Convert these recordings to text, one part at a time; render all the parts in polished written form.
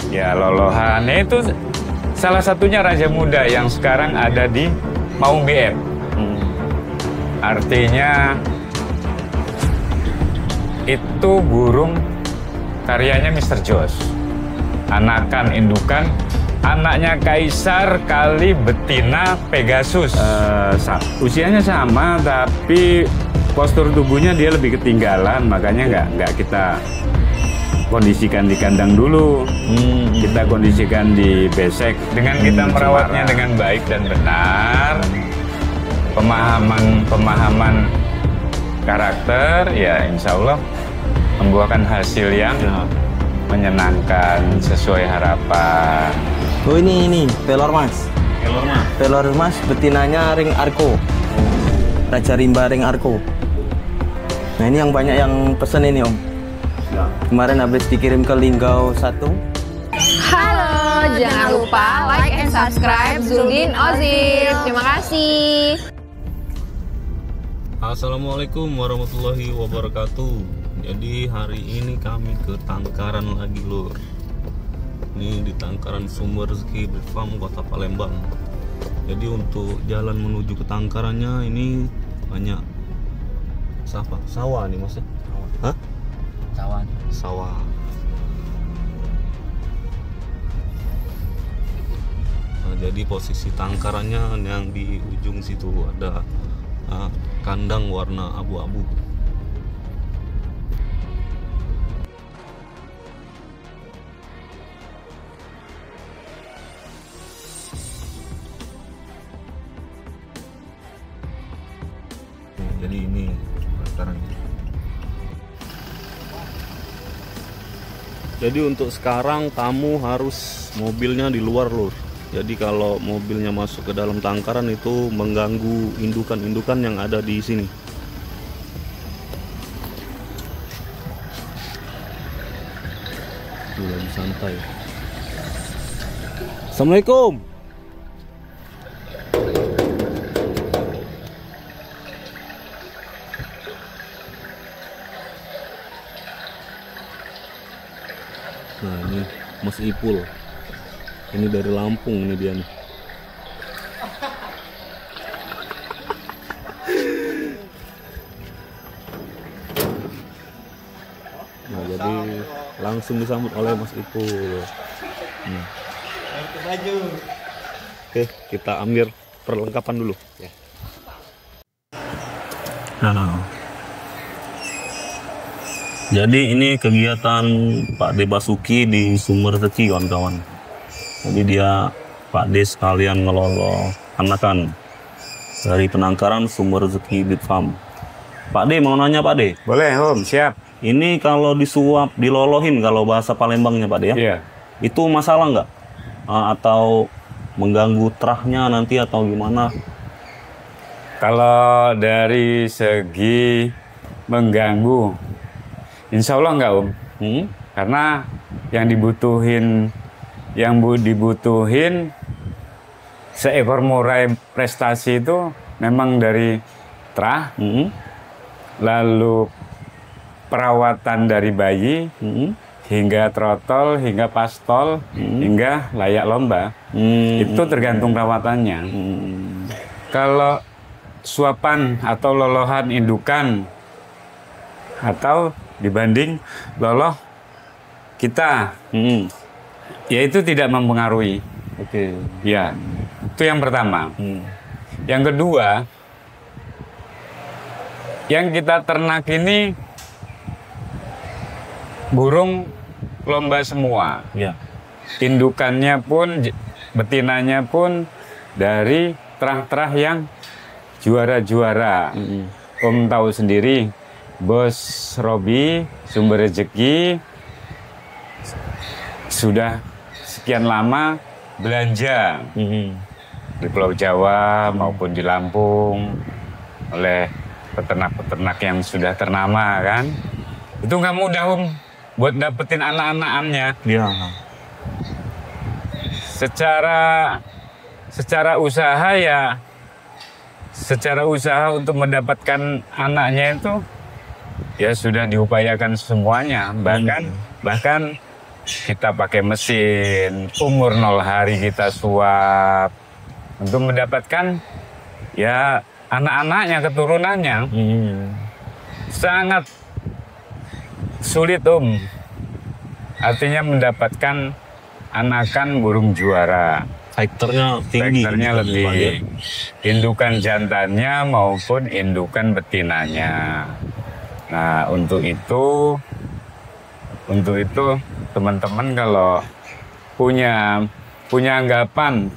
Ya, lolohannya itu salah satunya Raja Muda yang sekarang ada di Maung BM. Artinya itu burung karyanya Mr. Josh. Anakan indukan, anaknya Kaisar kali betina Pegasus. Usianya sama, tapi postur tubuhnya dia lebih ketinggalan, makanya nggak kita kondisikan di kandang dulu. Kita kondisikan di besek. Dengan kita merawatnya dengan baik dan benar, pemahaman karakter, ya insya Allah membuahkan hasil yang menyenangkan sesuai harapan. Oh ini pelor mas. Pelor mas, betinanya ring arko. Raja rimba ring arko. Nah ini yang banyak yang pesen ini om. Kemarin habis dikirim ke Linggau 1. Halo, jangan lupa like and subscribe Zuldin Ozil. Terima kasih. Assalamualaikum warahmatullahi wabarakatuh. Jadi hari ini kami ke Tangkaran lagi lur. Ini di Tangkaran Sumber Rezeki Farm Kota Palembang. Jadi untuk jalan menuju ke Tangkarannya ini banyak sawah nih mas ya? Hah? Sawah. Nah, jadi posisi tangkarannya yang di ujung situ ada kandang warna abu-abu. Jadi ini tangkarannya. Jadi untuk sekarang tamu harus mobilnya di luar lur. Jadi kalau mobilnya masuk ke dalam tangkaran itu mengganggu indukan-indukan yang ada di sini. Tuh lagi santai. Assalamualaikum. Nah ini Mas Ipul. Ini dari Lampung ini dia nih. Nah jadi langsung disambut oleh Mas Ipul. Oke, kita ambil perlengkapan dulu. Nah. Jadi ini kegiatan Pak D Basuki di Sumber Rezeki kawan-kawan. Jadi dia Pak D sekalian ngelolo anakan dari penangkaran Sumber Rezeki Bit Farm. Pak D mau nanya Pak D? Boleh om, siap. Ini kalau disuap, dilolohin kalau bahasa Palembangnya Pak D ya? Iya. Itu masalah nggak? Atau mengganggu terahnya nanti atau gimana? Kalau dari segi mengganggu, insya Allah enggak om. Karena yang dibutuhin seekor murai prestasi itu memang dari terah, lalu perawatan dari bayi, hingga trotol, hingga pastol, hingga layak lomba. Itu tergantung perawatannya. Kalau suapan atau lolohan indukan atau dibanding loloh kita, ya itu tidak mempengaruhi. Oke. Ya, itu yang pertama. Yang kedua, yang kita ternak ini burung lomba semua. Ya. Indukannya pun, betinanya pun dari terah-terah yang juara-juara. Om tahu sendiri, Bos Robi Sumber Rezeki sudah sekian lama belanja di Pulau Jawa maupun di Lampung oleh peternak-peternak yang sudah ternama kan. Itu nggak mudah buat dapetin anak-anakannya. Iya. Secara usaha ya, secara usaha untuk mendapatkan anaknya itu ya sudah diupayakan semuanya. Bahkan kita pakai mesin, umur 0 hari kita suap untuk mendapatkan ya anak-anaknya, keturunannya. Sangat sulit artinya mendapatkan anakan burung juara. Faktornya tinggi. Faktornya lebih. Indukan jantannya maupun indukan betinanya. Nah, untuk itu teman-teman kalau punya anggapan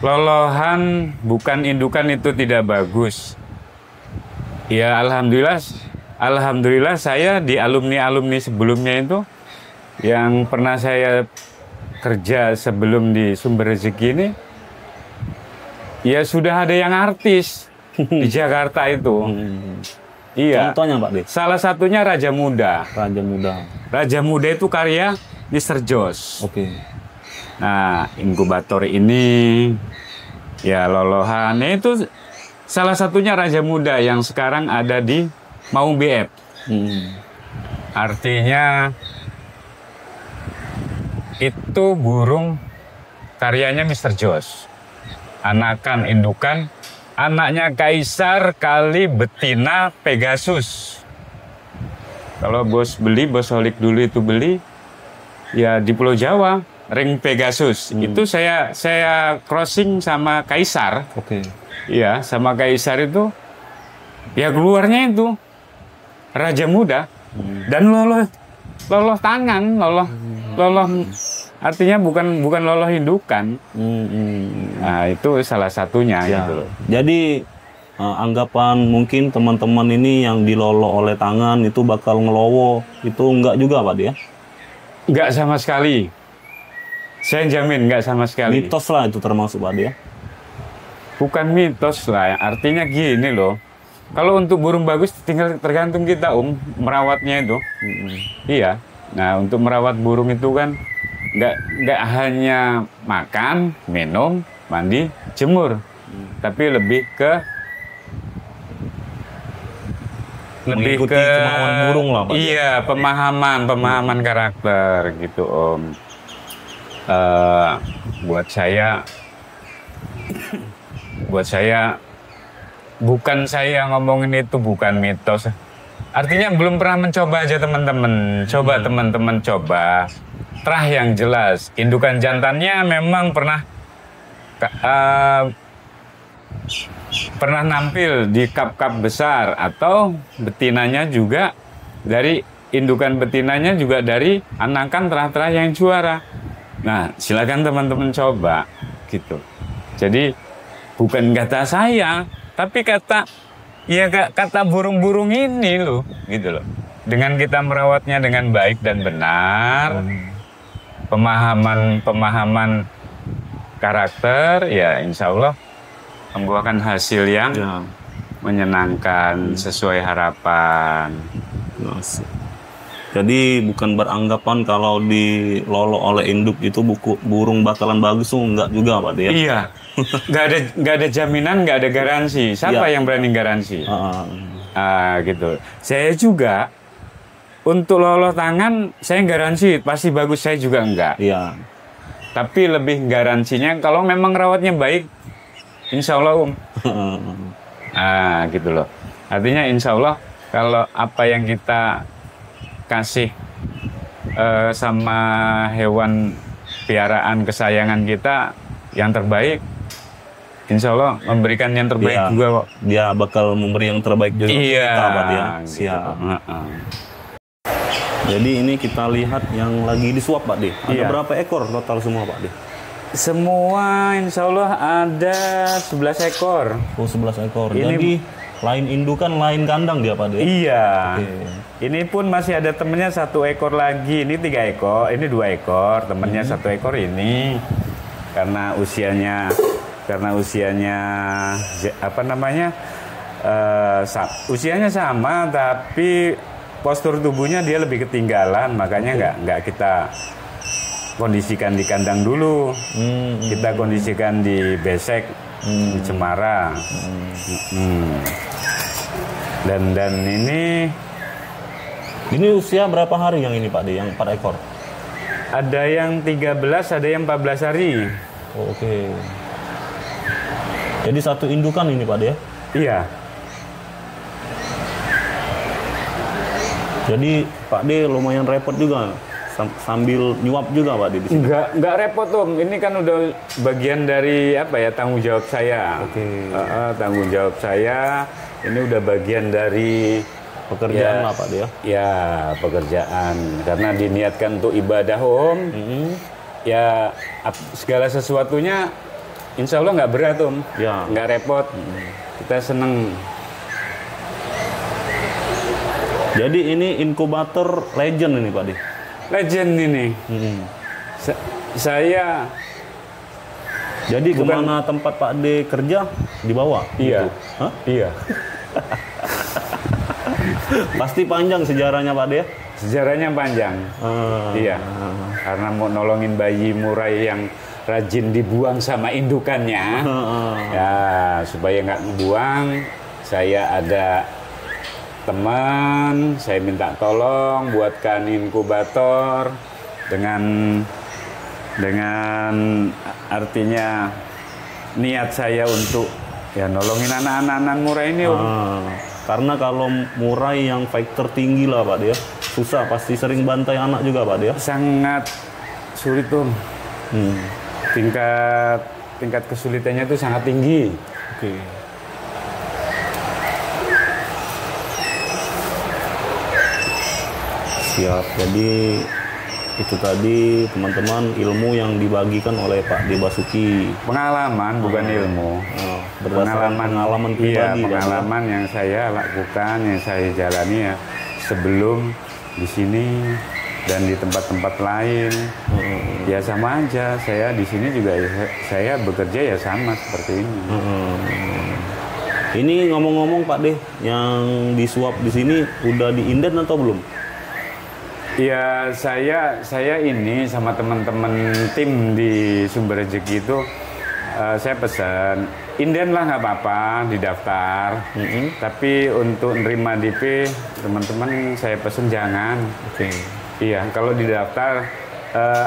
lolohan bukan indukan itu tidak bagus. Ya alhamdulillah saya di alumni sebelumnya itu yang pernah saya kerja sebelum di Sumber Rezeki ini, ya sudah ada yang artis di Jakarta itu. Iya. Contohnya Pak De? Salah satunya Raja Muda. Raja Muda itu karya Mr. Jos. Oke. Nah, inkubator ini ya lolohannya itu salah satunya Raja Muda yang sekarang ada di Maung BF. Artinya itu burung karyanya Mr. Jos. Anakan indukan, anaknya Kaisar kali betina Pegasus. Kalau bos Holik dulu itu beli, ya di Pulau Jawa, ring Pegasus. Itu saya crossing sama Kaisar. Oke. Iya, sama Kaisar itu, ya keluarnya itu Raja Muda. Dan loloh tangan, loloh artinya bukan loloh indukan. Nah, itu salah satunya Ya. gitu loh. Jadi anggapan mungkin teman-teman ini yang dilolo oleh tangan itu bakal ngelowo, itu enggak juga Pak dia? Enggak sama sekali. Saya jamin enggak sama sekali. Mitos lah itu termasuk Pak dia. Bukan mitos lah, artinya gini loh. Kalau untuk burung bagus tinggal tergantung kita merawatnya itu. Iya. Nah, untuk merawat burung itu kan nggak hanya makan, minum, mandi, jemur, tapi lebih ke Mengikuti kemauan burung lah Pak. Iya, pemahaman karakter gitu buat saya bukan saya ngomongin itu bukan mitos. Artinya belum pernah mencoba aja teman-teman. Coba teman-teman coba. Terah yang jelas. Indukan jantannya memang pernah nampil di cup-cup besar, atau betinanya juga dari indukan betinanya juga dari anakan terah-terah yang juara. Nah, silakan teman-teman coba gitu. Jadi bukan kata saya, tapi kata burung-burung ini loh, gitu loh. Dengan kita merawatnya dengan baik dan benar, pemahaman karakter, ya insya Allah membuahkan hasil yang menyenangkan sesuai harapan. Jadi bukan beranggapan kalau dilolo oleh induk itu burung bakalan bagus tuh, enggak juga Pak dia. Iya, nggak ada jaminan, nggak ada garansi. Siapa yang berani garansi? Gitu. Saya juga untuk lolo tangan saya garansi pasti bagus, saya juga enggak. Iya. Tapi lebih garansinya kalau memang rawatnya baik, insya Allah gitu loh. Artinya insya Allah kalau apa yang kita kasih sama hewan piaraan kesayangan kita yang terbaik, insya Allah memberikan yang terbaik juga kok. Dia bakal memberi yang terbaik juga kita Pak dia. Siap. Jadi ini kita lihat yang lagi disuap Pak De. Ada berapa ekor total semua Pak De? Semua insya Allah ada 11 ekor. Oh 11 ekor. Jadi lain indukan, lain kandang dia Pak De? Iya. Ini pun masih ada temennya 1 ekor lagi. Ini 3 ekor, ini 2 ekor. Temennya 1 ekor ini karena usianya usianya sama, tapi postur tubuhnya dia lebih ketinggalan, makanya nggak kita kondisikan di kandang dulu. Kita kondisikan di besek, di cemara. Dan ini usia berapa hari yang ini Pak De, yang 4 ekor? ada yang 13, ada yang 14 hari. Oh, oke. Jadi satu indukan ini Pak De ya? Iya. Jadi Pak De lumayan repot juga, sambil nyuap juga Pak De di sini. Nggak repot Om. Ini kan udah bagian dari apa ya, tanggung jawab saya. Oke. Tanggung jawab saya. Ini udah bagian dari Pekerjaan lah Pak De ya? Ya, pekerjaan. Karena diniatkan untuk ibadah Om. Ya, segala sesuatunya insya Allah nggak berat Om. Ya. Nggak repot. Kita seneng. Jadi ini inkubator legend ini Pak De? Legend ini. Saya. Jadi kemana tempat Pak De kerja dibawa? Iya. Gitu? Hah? Iya. Pasti panjang sejarahnya Pak De ya? Sejarahnya panjang. Iya. Karena mau nolongin bayi murai yang rajin dibuang sama indukannya. Ya, supaya nggak ngebuang, saya ada teman, saya minta tolong buatkan inkubator dengan artinya niat saya untuk ya nolongin anak-anak murai ini Om. Karena kalau murai yang fighter tinggi lah Pak De ya, susah, pasti sering bantai anak juga Pak De ya? Sangat sulit Om. Tingkat kesulitannya itu sangat tinggi. Oke. Siap. Jadi itu tadi teman-teman ilmu yang dibagikan oleh Pak De Basuki. Pengalaman bukan ilmu. Pengalaman pribadi. Iya, pengalaman yang saya lakukan, yang saya jalani ya sebelum di sini dan di tempat-tempat lain. Ya sama aja. Saya di sini juga saya bekerja ya sama seperti ini. Ini ngomong-ngomong Pak De, yang disuap di sini udah diinden atau belum? Ya saya ini sama teman-teman tim di Sumber Rezeki itu saya pesan inden lah nggak apa-apa didaftar. Tapi untuk nerima DP teman-teman saya pesen jangan. Oke. Iya, kalau didaftar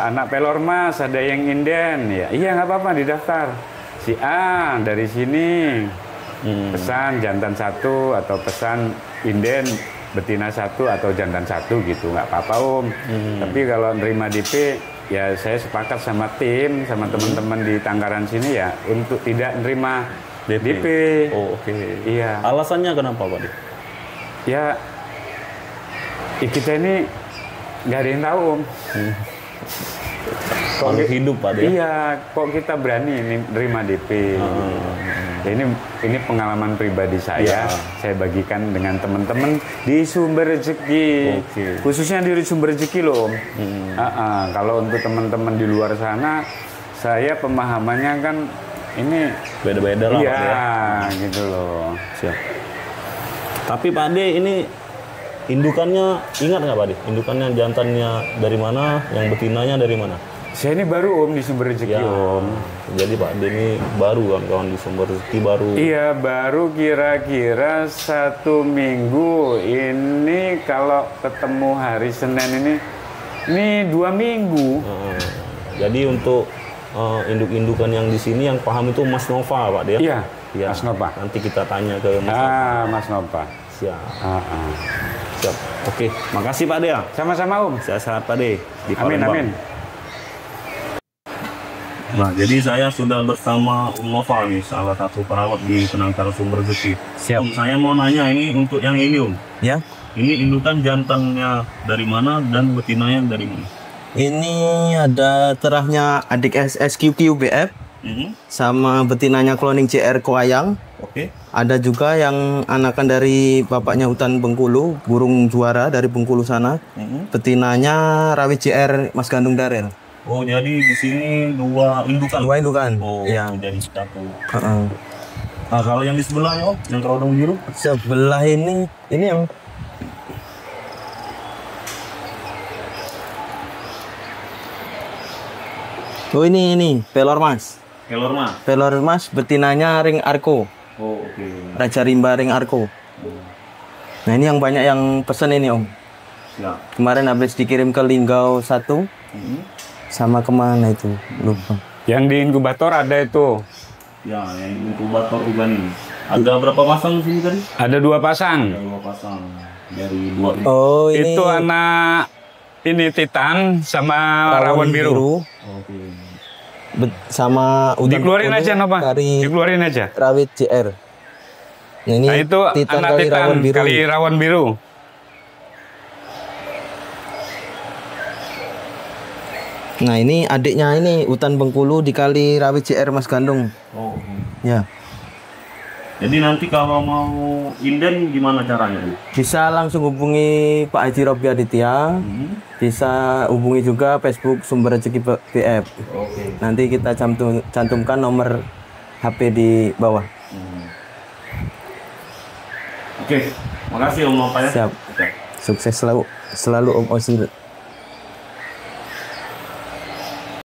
anak pelor Mas ada yang inden ya. Iya nggak apa-apa didaftar. Si A dari sini pesan jantan 1 atau pesan inden betina 1 atau jantan 1 gitu, nggak apa-apa Om. Tapi kalau nerima DP ya saya sepakat sama tim, sama teman-teman di Tangkaran sini ya untuk tidak nerima DP. Oh, oke. Iya. Alasannya kenapa Pak De? Ya kita ini nggak ada yang tahu Om. Kok hidup Pak De? Iya, kok kita berani nerima DP. Ya, ini pengalaman pribadi saya. Saya bagikan dengan teman-teman di Sumber Rezeki. Khususnya di Sumber Rezeki loh Om. Kalau untuk teman-teman di luar sana, saya pemahamannya kan ini beda-beda lah Pak De. Iya, gitu loh. Siap. Tapi Pak De ini indukannya ingat nggak Pak De? Indukannya jantannya dari mana, yang betinanya dari mana? Saya ini baru Om di Sumber Rezeki Om. Jadi Pak De ini baru kan kawan di Sumber Rezeki baru. Iya baru kira-kira 1 minggu. Ini kalau ketemu hari Senin ini 2 minggu. Jadi untuk induk-indukan yang di sini yang paham itu Mas Nova Pak De ya? Iya, Mas Nova. Nanti kita tanya ke Mas Nova. Mas Nova. Siap. Siap. Oke, makasih Pak De ya. Sama-sama Om. Sehat-sehat Pak De. Di Amin, Palembang. amin. Nah, jadi saya sudah bersama Nova nih, salah satu perawat di Penangkaran Sumber Rezeki. Siap. Om, saya mau nanya ini untuk yang ini Om. Ya. Ini indukan jantannya dari mana dan betinanya dari mana? Ini ada terahnya adik SQQ BF sama betinanya cloning CR Koayang. Oke. Ada juga yang anakan dari bapaknya hutan Bengkulu, burung juara dari Bengkulu sana. Betinanya Rawi CR Mas Gandung Darel. Oh, jadi di sini 2 indukan. 2 indukan. Oh, ya. Jadi 1. Nah, kalau yang di sebelahnya Om, yang kerodong biru? Sebelah ini yang Oh ini pelor mas. Pelor mas. Pelor mas betinanya ring Arko. Oh oke. Raja rimba ring Arko. Nah ini yang banyak yang pesen ini om. Siap. Kemarin habis dikirim ke Linggau 1 sama kemana itu lupa. Yang di inkubator ada itu. Ya, yang inkubator juga nih. Ada berapa pasang di sini tadi? Ada 2 pasang. Ada 2 pasang. Dari 2. Oh ini Itu anak ini Titan sama rawon biru. Oke. Sama udan Dikeluarin kuning, aja Nova. kari Dikeluarin aja. rawit CR. Nah, ini Nah itu Titan anak kali Titan rawon biru. kali rawon biru. Nah ini adiknya ini hutan Bengkulu dikali rawit CR Mas Gandung. Oh. Ya. Jadi nanti kalau mau inden gimana caranya? Bisa langsung hubungi Pak Haji Robi Aditya. Bisa hubungi juga Facebook Sumber Rezeki BF. Oke. Nanti kita cantumkan nomor HP di bawah. Oke. Makasih Om Nova ya. Siap. Oke. Sukses selalu Om Ozil.